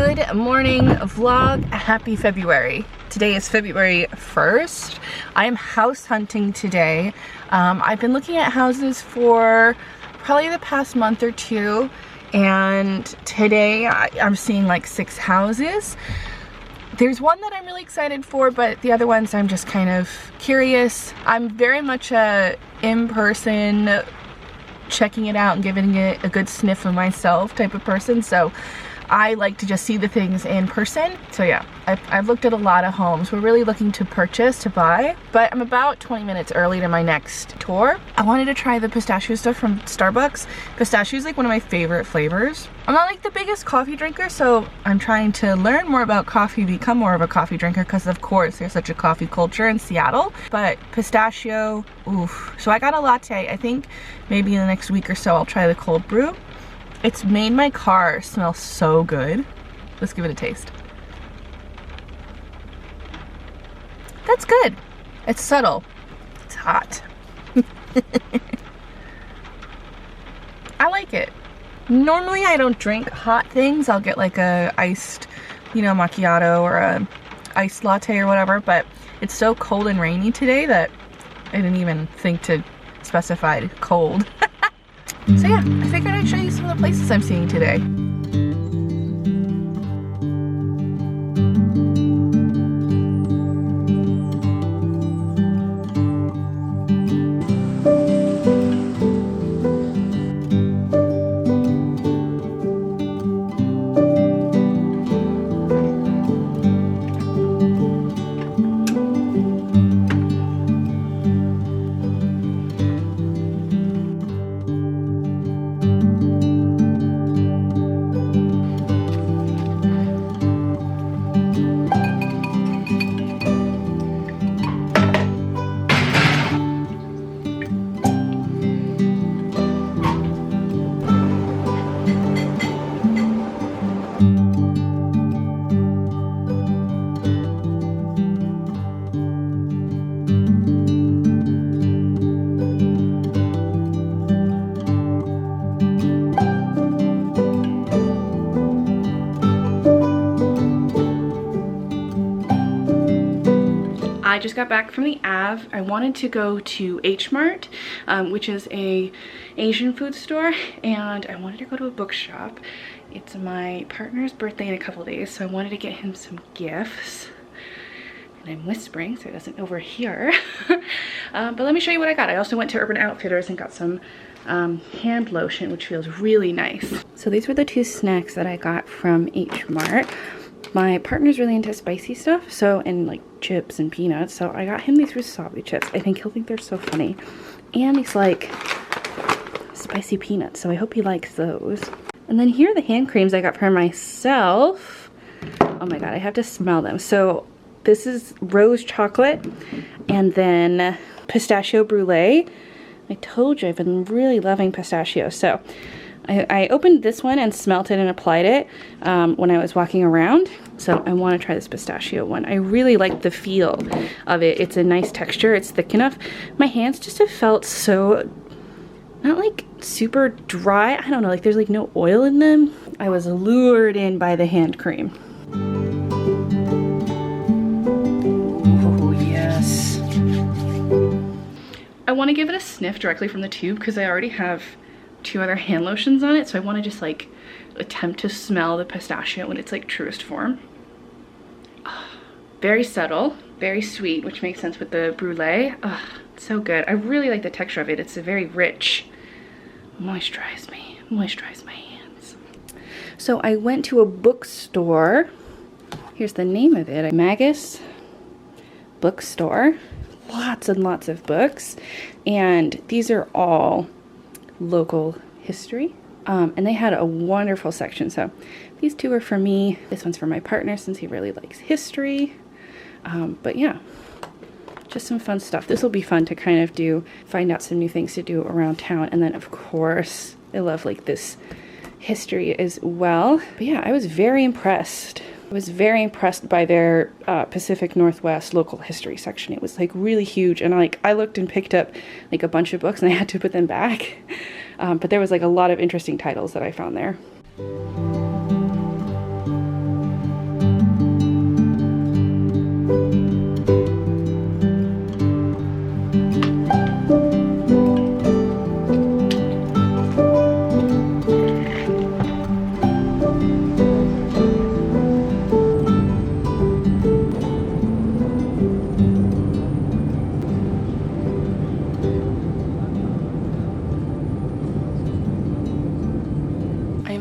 Good morning vlog. Happy February. Today is February 1st. I am house hunting today. I've been looking at houses for probably the past month or two, and today I'm seeing like 6 houses. There's one that I'm really excited for, but the other ones I'm just kind of curious. I'm very much a in-person, checking it out and giving it a good sniff of myself type of person, so I like to just see the things in person. So yeah, I've looked at a lot of homes. We're really looking to purchase, to buy, but I'm about 20 minutes early to my next tour. I wanted to try the pistachio stuff from Starbucks. Pistachio is like one of my favorite flavors. I'm not like the biggest coffee drinker, so I'm trying to learn more about coffee, become more of a coffee drinker, because of course there's such a coffee culture in Seattle. But pistachio, oof. So I got a latte. I think maybe in the next week or so I'll try the cold brew. It's made my car smell so good. Let's give it a taste. That's good. It's subtle. It's hot. I like it. Normally I don't drink hot things. I'll get like a iced, macchiato or a iced latte or whatever, but it's so cold and rainy today that I didn't even think to specify cold. So yeah, I figured I'd show you some of the places I'm seeing today. I just got back from the Ave. I wanted to go to H Mart, which is a Asian food store, and I wanted to go to a bookshop. It's my partner's birthday in a couple days, so I wanted to get him some gifts. And I'm whispering so he doesn't overhear. But let me show you what I got. I also went to Urban Outfitters and got some hand lotion, which feels really nice. So these were the 2 snacks that I got from H Mart. My partner's really into spicy stuff, and like chips and peanuts, so I got him these wasabi chips. I think he'll think they're so funny. And these like spicy peanuts, so I hope he likes those. And then here are the hand creams I got for myself. Oh my god, I have to smell them. So this is rose chocolate and then pistachio brulee. I told you I've been really loving pistachio, so I opened this one and smelt it and applied it when I was walking around. So I want to try this pistachio one. I really like the feel of it. It's a nice texture. It's thick enough. My hands just have felt so, not like super dry. I don't know, like there's like no oil in them. I was lured in by the hand cream. Oh yes. I want to give it a sniff directly from the tube because I already have 2 other hand lotions on it, so I want to just like attempt to smell the pistachio in its like truest form. Very subtle, very sweet, which makes sense with the brulee. It's so good. I really like the texture of it. It's a very rich, moisturize my hands. So I went to a bookstore. Here's the name of it, Magus Bookstore. Lots and lots of books, and these are all local history, and they had a wonderful section. So these 2 are for me. This one's for my partner since he really likes history. But yeah, just some fun stuff. This will be fun to kind of find out some new things to do around town. And then of course I love like this history as well. But yeah, I was very impressed. I was very impressed by their Pacific Northwest local history section. It was like really huge, and I looked and picked up like a bunch of books and I had to put them back. But there was like a lot of interesting titles that I found there.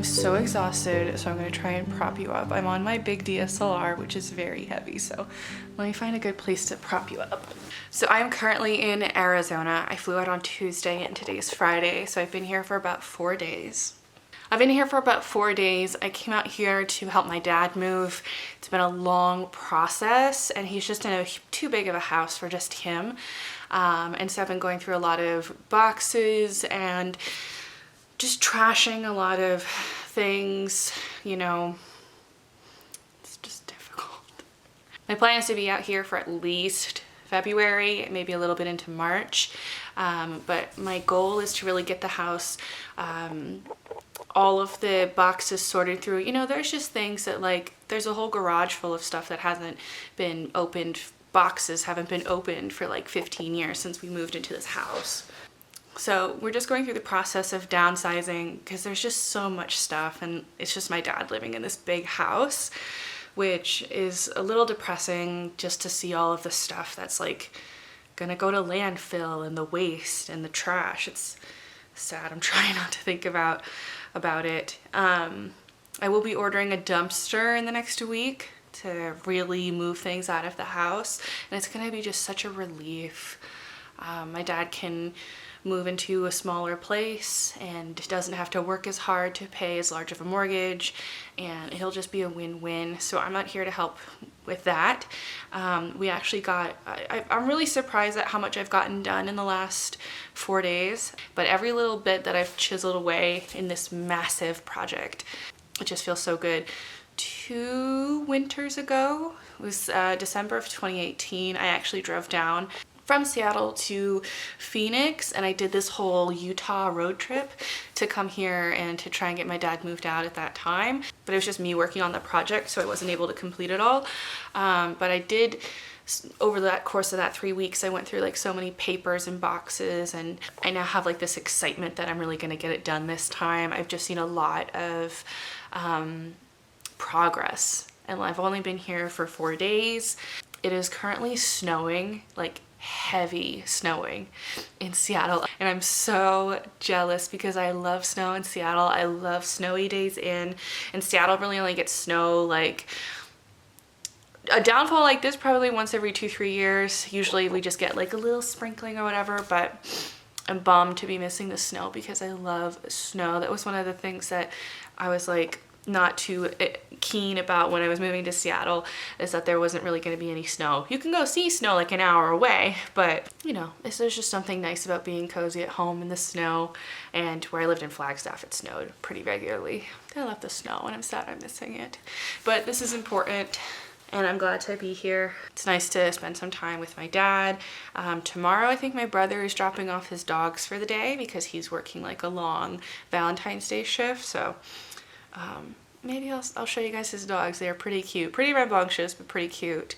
I'm so exhausted, so I'm gonna try and prop you up. I'm on my big DSLR, which is very heavy, so let me find a good place to prop you up. So I'm currently in Arizona. I flew out on Tuesday and today's Friday, so I've been here for about 4 days. I came out here to help my dad move. It's been a long process, and he's just in too big of a house for just him. And so I've been going through a lot of boxes and just trashing a lot of things, you know. It's just difficult. My plan is to be out here for at least February, maybe a little bit into March. But my goal is to really get the house, all of the boxes sorted through. You know, there's just things that, like, there's a whole garage full of stuff that hasn't been opened. Boxes haven't been opened for like 15 years since we moved into this house. So we're just going through the process of downsizing because there's just so much stuff, and it's just my dad living in this big house, which is a little depressing just to see all of the stuff that's like gonna go to landfill and the waste and the trash. It's sad. I'm trying not to think about it. I will be ordering a dumpster in the next week to really move things out of the house, and it's gonna be just such a relief. My dad can move into a smaller place and doesn't have to work as hard to pay as large of a mortgage, and it'll just be a win-win. So I'm not here to help with that. We actually got, I'm really surprised at how much I've gotten done in the last 4 days, but every little bit that I've chiseled away in this massive project, it just feels so good. 2 winters ago, it was December of 2018, I actually drove down from Seattle to Phoenix, and I did this whole Utah road trip to come here and to try and get my dad moved out at that time. But it was just me working on the project, so I wasn't able to complete it all. But I did, over that course of that 3 weeks, I went through like so many papers and boxes, and I now have like this excitement that I'm really gonna get it done this time. I've just seen a lot of progress, and I've only been here for 4 days. It is currently snowing, like heavy snowing in Seattle, and I'm so jealous because I love snow in Seattle. I love snowy days in Seattle really only gets snow, like a downfall like this probably once every 2-3 years. Usually we just get like a little sprinkling or whatever, but I'm bummed to be missing the snow because I love snow. That was one of the things that I was like not too keen about when I was moving to Seattle, is that there wasn't really going to be any snow. You can go see snow like an hour away, but you know, there's just something nice about being cozy at home in the snow. And where I lived in Flagstaff, it snowed pretty regularly. I love the snow and I'm sad I'm missing it, but this is important and I'm glad to be here. It's nice to spend some time with my dad. Tomorrow I think my brother is dropping off his dogs for the day because he's working like a long Valentine's Day shift, so maybe I'll show you guys his dogs. They're pretty cute, pretty rambunctious, but pretty cute.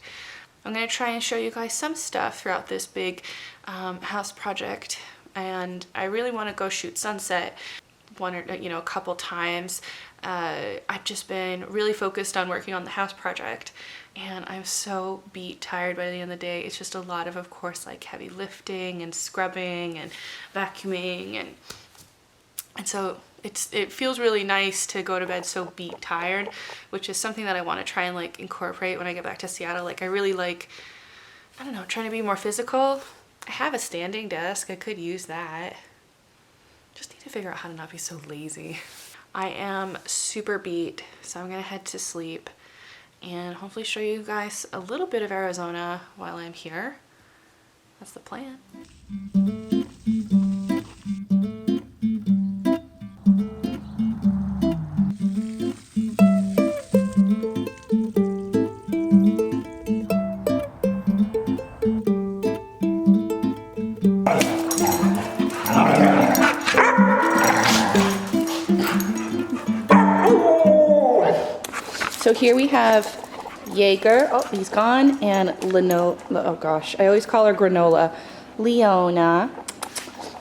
I'm gonna try and show you guys some stuff throughout this big house project, and I really want to go shoot sunset a couple times. I've just been really focused on working on the house project, and I'm so beat tired by the end of the day. It's just a lot of course, like heavy lifting and scrubbing and vacuuming, and so it feels really nice to go to bed so beat tired, which is something that I want to try and like incorporate when I get back to Seattle. Like I really like, I don't know, trying to be more physical. I have a standing desk, I could use that. Just need to figure out how to not be so lazy. I am super beat, so I'm gonna head to sleep and hopefully show you guys a little bit of Arizona while I'm here. That's the plan. So here we have Jaeger, oh he's gone, and oh gosh, I always call her Granola, Leona.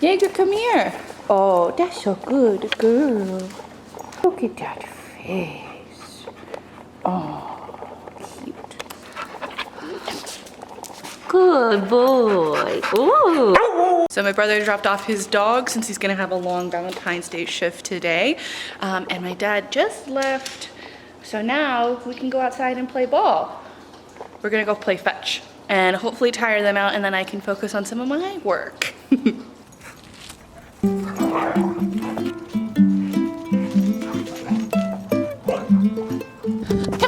Jaeger, come here. Oh, that's so good, girl. Look at that face. Oh, cute. Good boy. Ooh. So my brother dropped off his dog since he's gonna have a long Valentine's Day shift today. And my dad just left. So now we can go outside and play ball. We're gonna go play fetch and hopefully tire them out, and then I can focus on some of my work. Come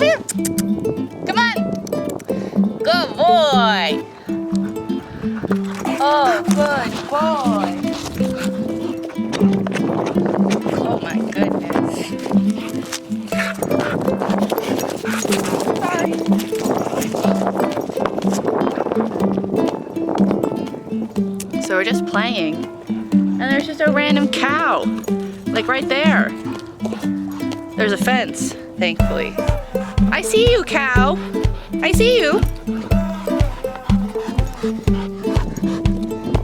here. Come on. Good boy. Oh, good boy. Oh my goodness. Bye. So we're just playing, and there's just a random cow, like right there. There's a fence, thankfully. I see you, cow. I see you.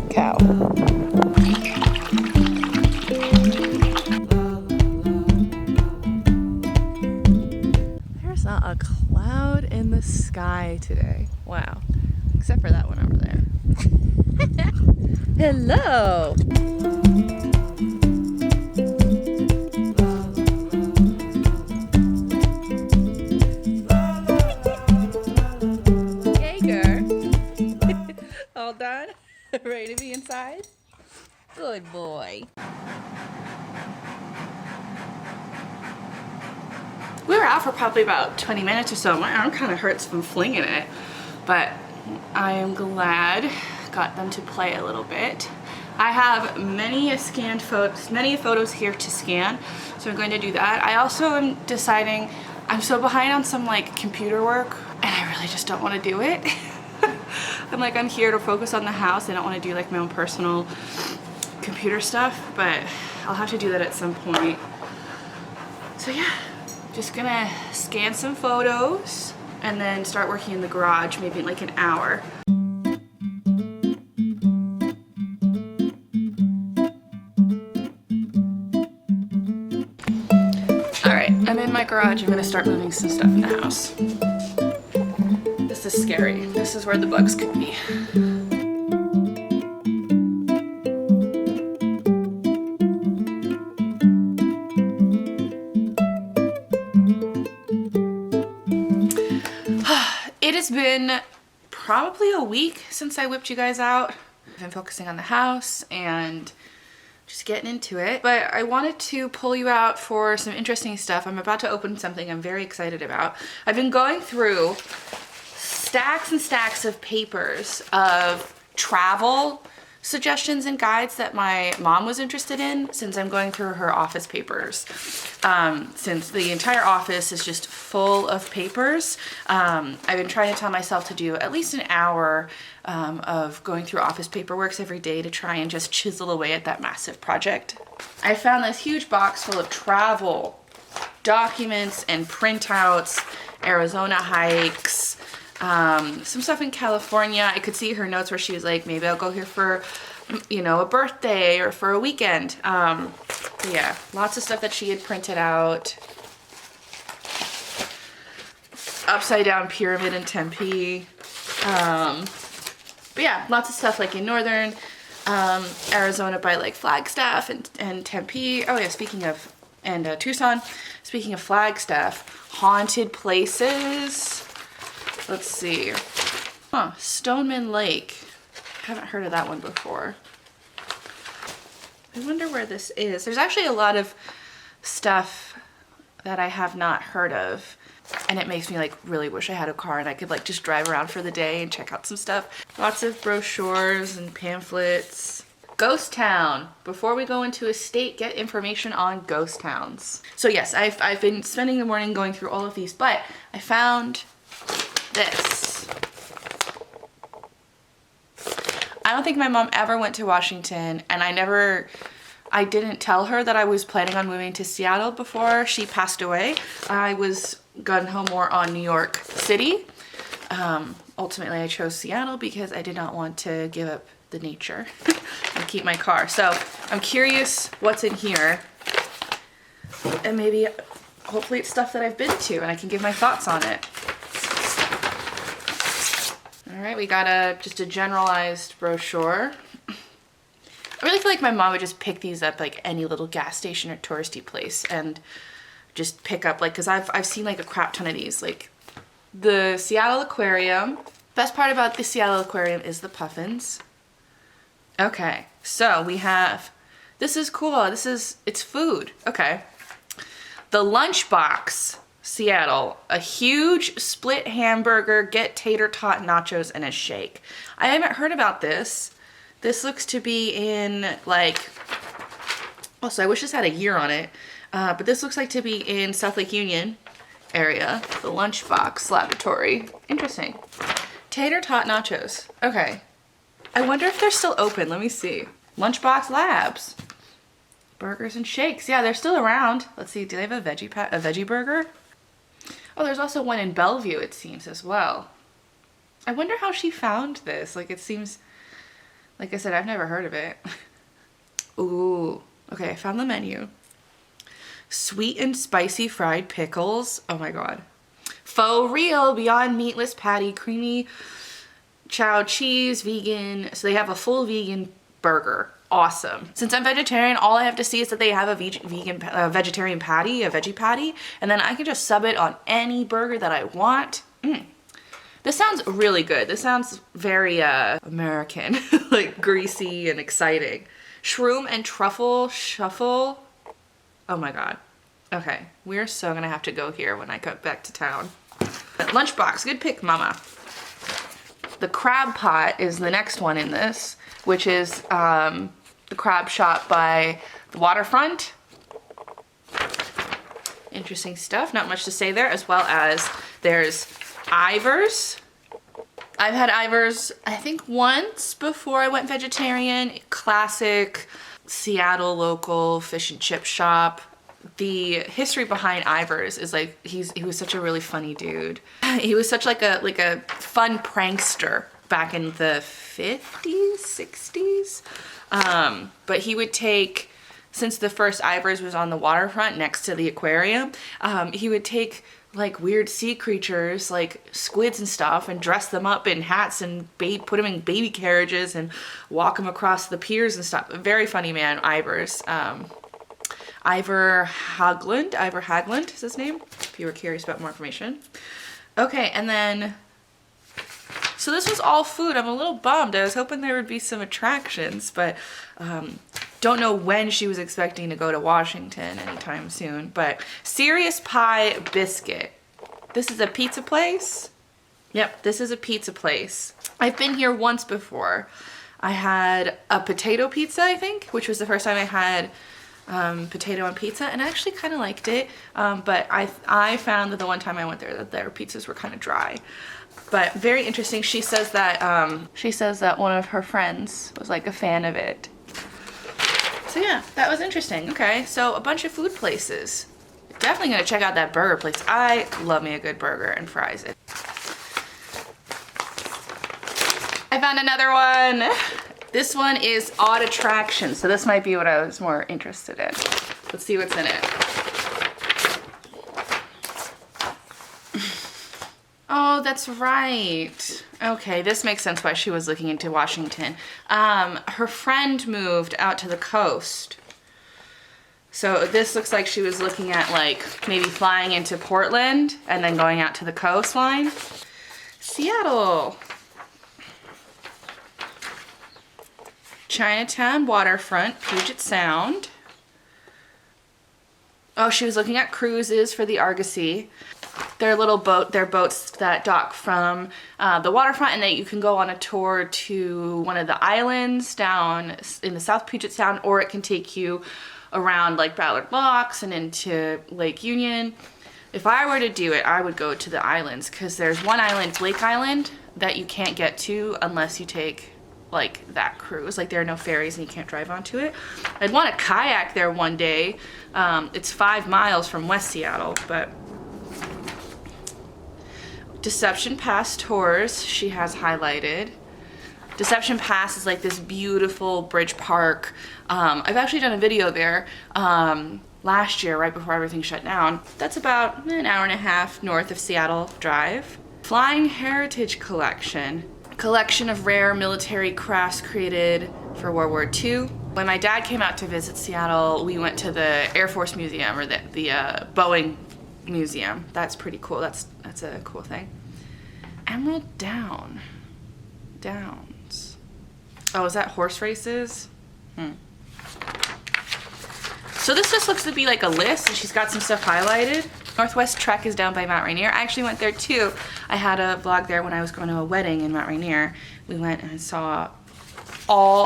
Cow. There's not a cloud in the sky today. Wow. Except for that one over there. Hello. All done? Ready to be inside? Good boy. We were out for probably about 20 minutes or so. My arm kind of hurts from flinging it, but I am glad got them to play a little bit. I have many photos here to scan, so I'm going to do that. I also am deciding, I'm so behind on some like computer work, and I really just don't want to do it. I'm here to focus on the house. I don't want to do like my own personal computer stuff, but I'll have to do that at some point. So yeah, just gonna scan some photos and then start working in the garage, maybe in like an hour. All right, I'm in my garage. I'm gonna start moving some stuff in the house. This is scary. This is where the bugs could be. It has been probably a week since I whipped you guys out. I've been focusing on the house and just getting into it. But I wanted to pull you out for some interesting stuff. I'm about to open something I'm very excited about. I've been going through stacks and stacks of papers of travel suggestions and guides that my mom was interested in, since I'm going through her office papers. Since the entire office is just full of papers, I've been trying to tell myself to do at least an hour of going through office paperwork every day to try and just chisel away at that massive project. I found this huge box full of travel documents and printouts, Arizona hikes, some stuff in California. I could see her notes where she was like, maybe I'll go here for, you know, a birthday or for a weekend. Yeah, lots of stuff that she had printed out. Upside down pyramid in Tempe. But yeah, lots of stuff like in northern Arizona by like Flagstaff and Tempe. Oh yeah, speaking of, and Tucson. Speaking of Flagstaff, haunted places. Let's see. Stoneman Lake. Haven't heard of that one before. I wonder where this is. There's actually a lot of stuff that I have not heard of, and it makes me like really wish I had a car and I could like just drive around for the day and check out some stuff. Lots of brochures and pamphlets. Ghost town. Before we go into a state, get information on ghost towns. So yes, I've been spending the morning going through all of these, but I found this. I don't think my mom ever went to Washington, and I didn't tell her that I was planning on moving to Seattle before she passed away. I was gun ho more on New York City. Ultimately I chose Seattle because I did not want to give up the nature and keep my car. So I'm curious what's in here, and maybe hopefully it's stuff that I've been to and I can give my thoughts on it. All right, we got just a generalized brochure. I really feel like my mom would just pick these up like any little gas station or touristy place and just pick up, like, because I've seen like a crap ton of these. Like the Seattle Aquarium. Best part about the Seattle Aquarium is the puffins. Okay, so we have, this is cool. It's food. Okay. The Lunchbox Seattle, a huge split hamburger, get tater tot nachos and a shake. I haven't heard about this. This looks to be in like, also I wish this had a year on it, but this looks like to be in South Lake Union area. The Lunchbox Laboratory. Interesting. Tater tot nachos. Okay. I wonder if they're still open. Let me see. Lunchbox Labs. Burgers and shakes. Yeah, they're still around. Let's see. Do they have a veggie burger? Oh, there's also one in Bellevue, it seems, as well. I wonder how she found this. Like, it seems, like I said, I've never heard of it. Ooh. Okay, I found the menu. Sweet and spicy fried pickles. Oh my God. Faux real Beyond Meatless patty, creamy chow cheese, vegan. So they have a full vegan burger. Awesome. Since I'm vegetarian, all I have to see is that they have a vegetarian patty, a veggie patty, and then I can just sub it on any burger that I want. This sounds really good. This sounds very American, like greasy and exciting. Shroom and truffle shuffle. Oh my God. Okay, we're so gonna have to go here when I come back to town. Lunchbox, good pick, mama. The crab pot is the next one in this, which is the crab shop by the waterfront. Interesting stuff, not much to say there, as well as there's Ivar's. I've had Ivar's, I think once before I went vegetarian. Classic Seattle local fish and chip shop. The history behind Ivar's is like, he was such a really funny dude. He was such like a fun prankster back in the 50s, 60s. But he would take, since the first Ivar's was on the waterfront next to the aquarium, he would take like weird sea creatures like squids and stuff and dress them up in hats and put them in baby carriages and walk them across the piers and stuff. Very funny man, Ivar's. Ivar Haglund is his name, if you were curious about more information. Okay, and then, so this was all food. I'm a little bummed. I was hoping there would be some attractions, but don't know when she was expecting to go to Washington anytime soon. But Serious Pie Biscuit. This is a pizza place? Yep, this is a pizza place. I've been here once before. I had a potato pizza, I think, which was the first time I had potato on pizza, and I actually kind of liked it, but I found that the one time I went there that their pizzas were kind of dry. But very interesting. She says that one of her friends was like a fan of it. So yeah, that was interesting. Okay, so a bunch of food places. Definitely gonna check out that burger place. I love me a good burger and fries. I found another one. This one is Odd Attraction, so this might be what I was more interested in. Let's see what's in it. Oh, that's right. Okay, this makes sense why she was looking into Washington. Her friend moved out to the coast. So this looks like she was looking at like maybe flying into Portland and then going out to the coastline. Seattle. Chinatown waterfront, Puget Sound. Oh, she was looking at cruises for the Argosy. They're boats that dock from the waterfront, and that you can go on a tour to one of the islands down in the South Puget Sound, or it can take you around like Ballard Locks and into Lake Union. If I were to do it, I would go to the islands, because there's one island, Lake Island, that you can't get to unless you take like that cruise. Like there are no ferries and you can't drive onto it. I'd want to kayak there one day. It's 5 miles from West Seattle, but Deception Pass tours she has highlighted. Deception Pass is like this beautiful bridge park. I've actually done a video there last year, right before everything shut down. That's about an hour and a half north of Seattle Drive. Flying Heritage Collection. Collection of rare military crafts created for World War II. When my dad came out to visit Seattle, we went to the Air Force Museum, or the Boeing Museum. That's pretty cool. That's a cool thing. Emerald Downs. Oh, is that horse races? So this just looks to be like a list, and she's got some stuff highlighted. Northwest Trek is down by Mount Rainier. I actually went there too. I had a vlog there when I was going to a wedding in Mount Rainier. We went and saw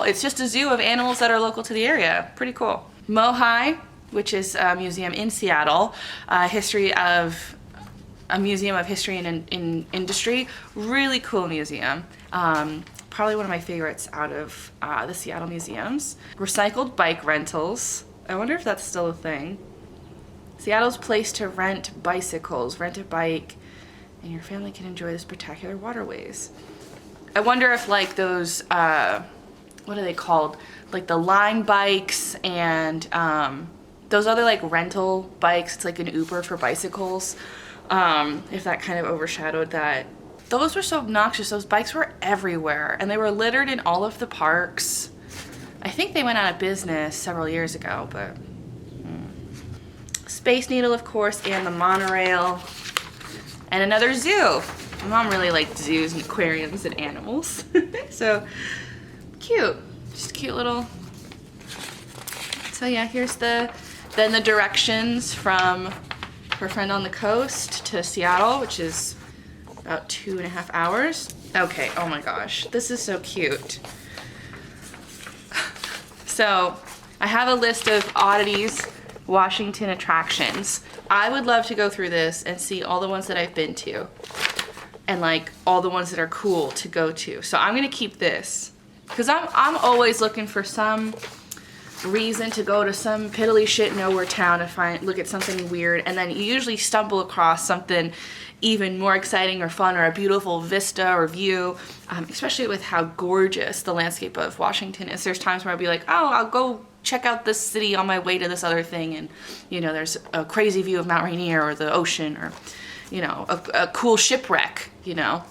it's just a zoo of animals that are local to the area. Pretty cool. Mohi, which is a museum in Seattle, a museum of history and in industry. Really cool museum. Probably one of my favorites out of the Seattle museums. Recycled bike rentals. I wonder if that's still a thing. Seattle's place to rent bicycles. Rent a bike and your family can enjoy the spectacular waterways. I wonder if like those, what are they called? Like the line bikes and those other like rental bikes, it's like an Uber for bicycles. If that kind of overshadowed that. Those were so obnoxious. Those bikes were everywhere and they were littered in all of the parks. I think they went out of business several years ago, but Space Needle, of course, and the monorail, and another zoo. My mom really liked zoos and aquariums and animals. So cute, just cute little. So yeah, here's then the directions from her friend on the coast to Seattle, which is about 2.5 hours. Okay, oh my gosh, this is so cute. So I have a list of oddities, Washington attractions. I would love to go through this and see all the ones that I've been to and like all the ones that are cool to go to. So I'm gonna keep this because I'm always looking for some reason to go to some piddly shit nowhere town to look at something weird, and then you usually stumble across something even more exciting or fun or a beautiful vista or view, especially with how gorgeous the landscape of Washington is. There's times where I'll be like, oh, I'll go check out this city on my way to this other thing, and you know, there's a crazy view of Mount Rainier or the ocean, or you know, a cool shipwreck, you know.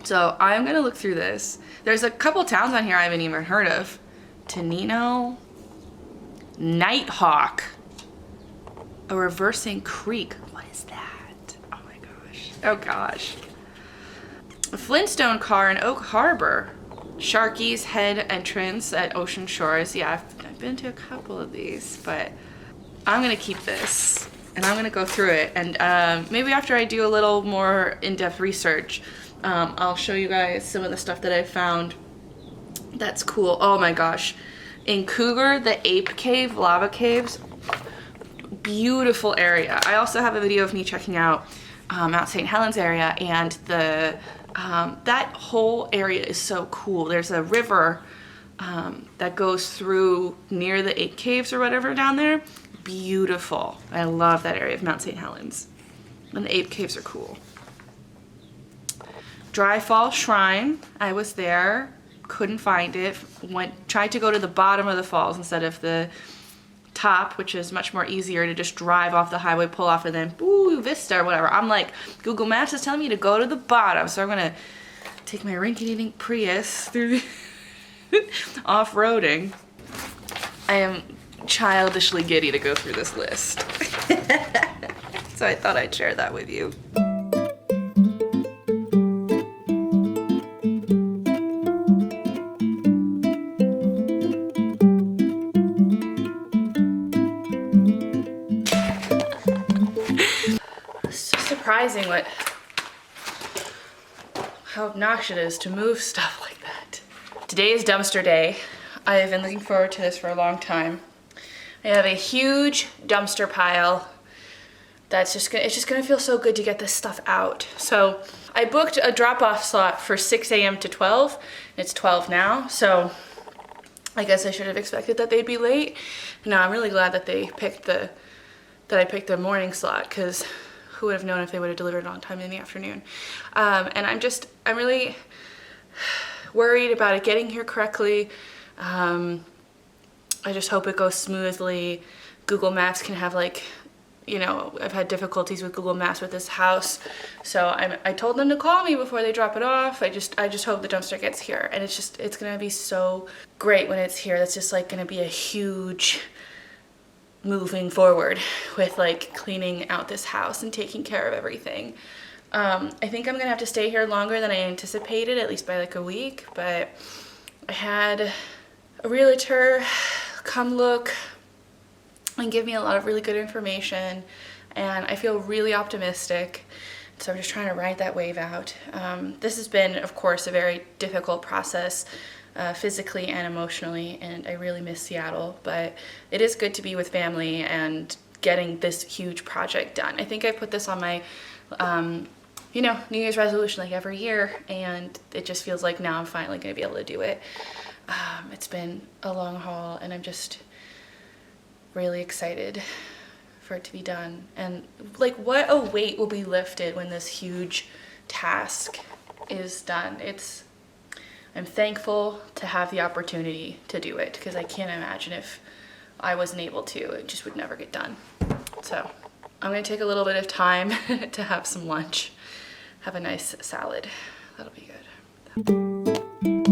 So I'm gonna look through this. There's a couple towns on here I haven't even heard of. Tenino, Nighthawk, a reversing creek. What is that? Oh my gosh. Oh gosh. A Flintstone car in Oak Harbor. Sharky's Head entrance at Ocean Shores. Yeah, I've been to a couple of these, but I'm gonna keep this and I'm gonna go through it. And maybe after I do a little more in-depth research, I'll show you guys some of the stuff that I found that's cool. Oh my gosh. In Cougar, the Ape Cave, lava caves, beautiful area. I also have a video of me checking out Mount St. Helens area, and that whole area is so cool. There's a river that goes through near the Ape Caves or whatever down there. Beautiful. I love that area of Mount St. Helens. And the Ape Caves are cool. Dry Fall Shrine, I was there, couldn't find it. Tried to go to the bottom of the falls instead of the top, which is much more easier to just drive off the highway, pull off, and then ooh, vista or whatever. I'm like, Google Maps is telling me to go to the bottom, so I'm gonna take my rinky-dink Prius through off-roading. I am childishly giddy to go through this list. So I thought I'd share that with you. Surprising how obnoxious it is to move stuff like that. Today is dumpster day. I have been looking forward to this for a long time. I have a huge dumpster pile that's it's just gonna feel so good to get this stuff out. So I booked a drop-off slot for 6 a.m. to 12. It's 12 now, so I guess I should have expected that they'd be late. No, I'm really glad that I picked the morning slot, because who would have known if they would have delivered on time in the afternoon. And I'm really worried about it getting here correctly. I just hope it goes smoothly. Google Maps can have like you know, I've had difficulties with Google Maps with this house. So I told them to call me before they drop it off. I just hope the dumpster gets here. And it's gonna be so great when it's here. That's just like gonna be a huge moving forward with like cleaning out this house and taking care of everything. I think I'm gonna have to stay here longer than I anticipated, at least by like a week, but I had a realtor come look and give me a lot of really good information, and I feel really optimistic. So I'm just trying to ride that wave out. This has been, of course, a very difficult process, physically and emotionally, and I really miss Seattle, but it is good to be with family and getting this huge project done. I think I put this on my, you know, New Year's resolution like every year, and it just feels like now I'm finally gonna be able to do it. It's been a long haul, and I'm just really excited for it to be done. And like, what a weight will be lifted when this huge task is done. I'm thankful to have the opportunity to do it, because I can't imagine if I wasn't able to, it just would never get done. So I'm gonna take a little bit of time to have some lunch, have a nice salad. That'll be good.